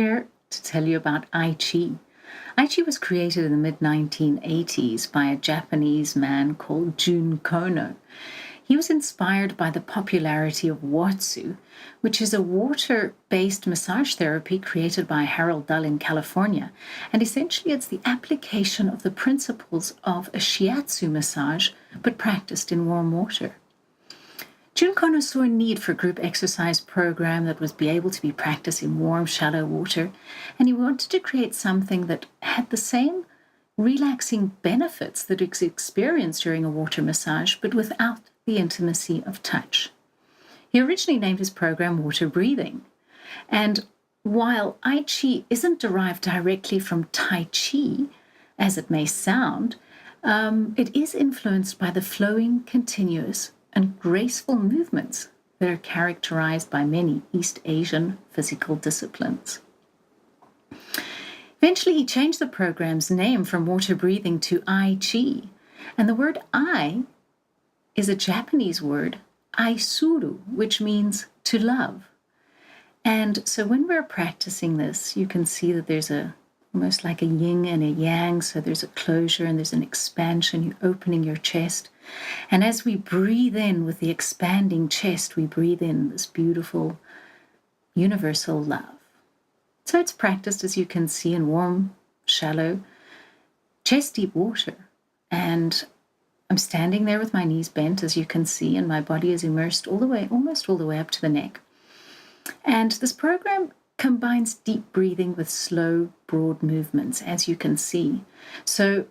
here to tell you about Aichi. Aichi was created in the mid-1980s by a Japanese man called Jun Kono. He was inspired by the popularity of Watsu, which is a water-based massage therapy created by Harold Dull in California. And essentially it's the application of the principles of a shiatsu massage, but practiced in warm water. Jun Kono saw a need for a group exercise program that was be able to be practiced in warm, shallow water, and he wanted to create something that had the same relaxing benefits that is experienced during a water massage, but without the intimacy of touch. He originally named his program Water Breathing. And while Aichi isn't derived directly from Tai Chi, as it may sound, it is influenced by the flowing, continuous, and graceful movements that are characterized by many East Asian physical disciplines. Eventually, he changed the program's name from Water Breathing to Aichi, and the word I is a Japanese word, aisuru, which means to love. And so when we're practicing this, you can see that there's almost like a yin and a yang. So there's a closure and there's an expansion. You're opening your chest. And as we breathe in with the expanding chest, we breathe in this beautiful universal love. So it's practiced, as you can see, in warm, shallow, chest-deep water. And I'm standing there with my knees bent, as you can see, and my body is immersed almost all the way up to the neck. And this program combines deep breathing with slow, broad movements, as you can see. So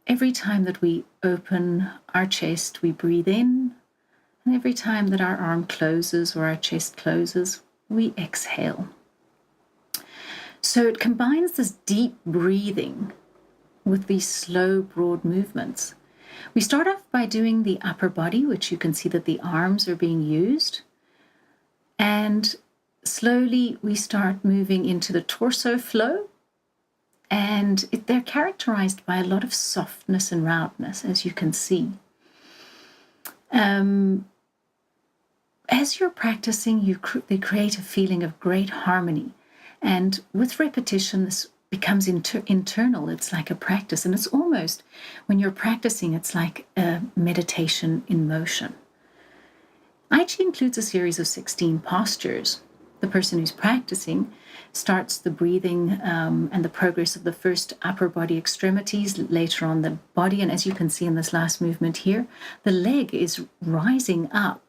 every time that we open our chest, we breathe in. And every time that our arm closes or our chest closes, we exhale. So it combines this deep breathing with these slow, broad movements. We start off by doing the upper body, which you can see that the arms are being used. And slowly we start moving into the torso flow. And they're characterized by a lot of softness and roundness, as you can see. As you're practicing, they create a feeling of great harmony. And with repetition, this becomes internal. It's like a practice. And it's almost, when you're practicing, it's like a meditation in motion. Aichi includes a series of 16 postures. The person who's practicing starts the breathing and the progress of the first upper body extremities, later on the body. And as you can see in this last movement here, the leg is rising up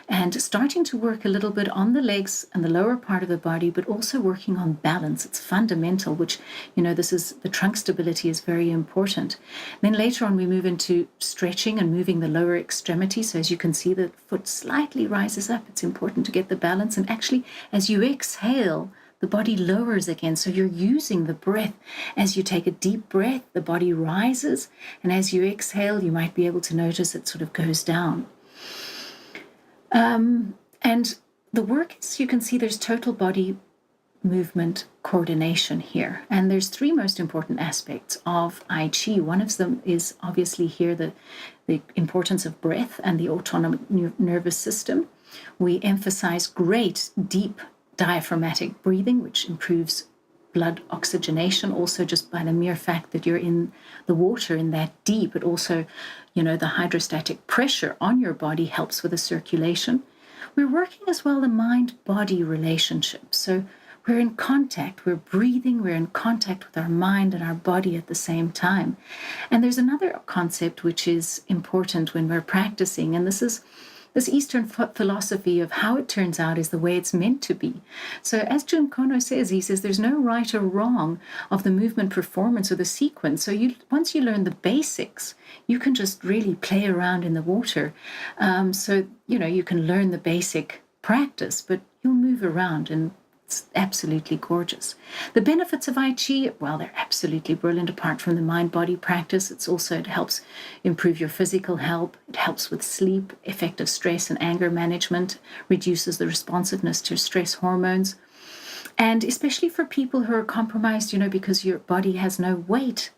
and starting to work a little bit on the legs and the lower part of the body, but also working on balance. It's fundamental, which, the trunk stability is very important. Then later on, we move into stretching and moving the lower extremity. So as you can see, the foot slightly rises up. It's important to get the balance. And actually, as you exhale, the body lowers again. So you're using the breath. As you take a deep breath, the body rises. And as you exhale, you might be able to notice it sort of goes down. And the work is, you can see there's total body movement coordination here. And there's three most important aspects of Aichi. One of them is obviously here the importance of breath and the autonomic nervous system. We emphasize great, deep diaphragmatic breathing, which improves blood oxygenation, also just by the mere fact that you're in the water in that deep. It also, the hydrostatic pressure on your body helps with the circulation. We're working as well the mind-body relationship. So we're in contact, we're breathing, we're in contact with our mind and our body at the same time. And there's another concept which is important when we're practicing, and this is this Eastern philosophy of how it turns out is the way it's meant to be. So as Jun Kono says, he says there's no right or wrong of the movement performance or the sequence. So once you learn the basics, you can just really play around in the water. You can learn the basic practice, but you'll move around and it's absolutely gorgeous. The benefits of Aichi, well, they're absolutely brilliant. Apart from the mind-body practice, it helps improve your physical health. It helps with sleep, effective stress and anger management, reduces the responsiveness to stress hormones. And especially for people who are compromised, because your body has no weight,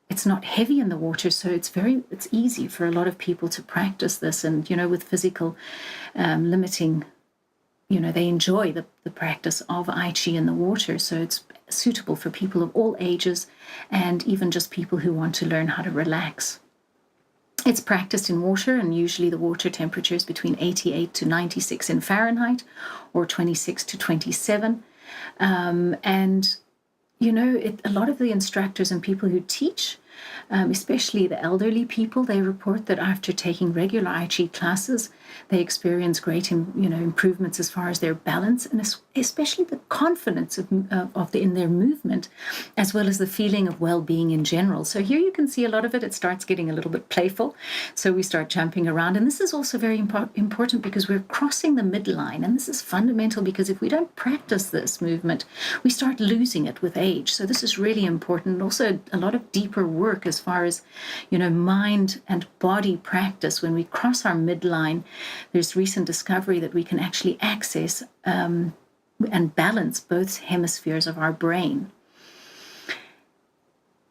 it's not heavy in the water, so it's easy for a lot of people to practice this. And, with physical limiting they enjoy the practice of Aichi in the water. So it's suitable for people of all ages and even just people who want to learn how to relax. It's practiced in water, and usually the water temperature is between 88 to 96 in Fahrenheit or 26 to 27. And, a lot of the instructors and people who teach, especially the elderly people, they report that after taking regular Aichi classes, they experience great, improvements as far as their balance and especially the confidence in their movement, as well as the feeling of well-being in general. So here you can see a lot of it. It starts getting a little bit playful. So we start jumping around. And this is also very important because we're crossing the midline. And this is fundamental because if we don't practice this movement, we start losing it with age. So this is really important. And also a lot of deeper work as far as, mind and body practice. When we cross our midline, there's recent discovery that we can actually access and balance both hemispheres of our brain.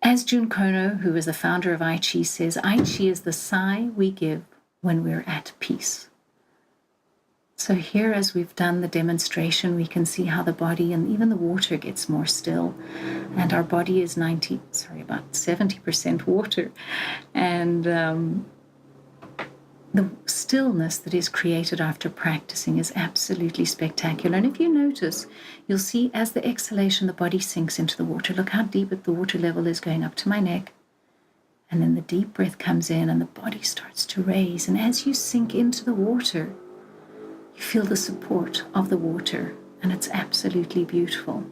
As Jun Kono, who is the founder of Aichi, says, Aichi is the sigh we give when we're at peace. So here, as we've done the demonstration, we can see how the body and even the water gets more still. And our body is about 70% water. And the stillness that is created after practicing is absolutely spectacular. And if you notice, you'll see as the exhalation, the body sinks into the water. Look how deep the water level is going up to my neck. And then the deep breath comes in and the body starts to raise. And as you sink into the water, you feel the support of the water, and it's absolutely beautiful.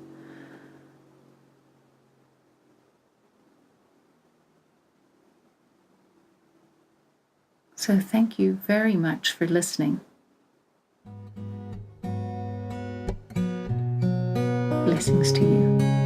So thank you very much for listening. Blessings to you.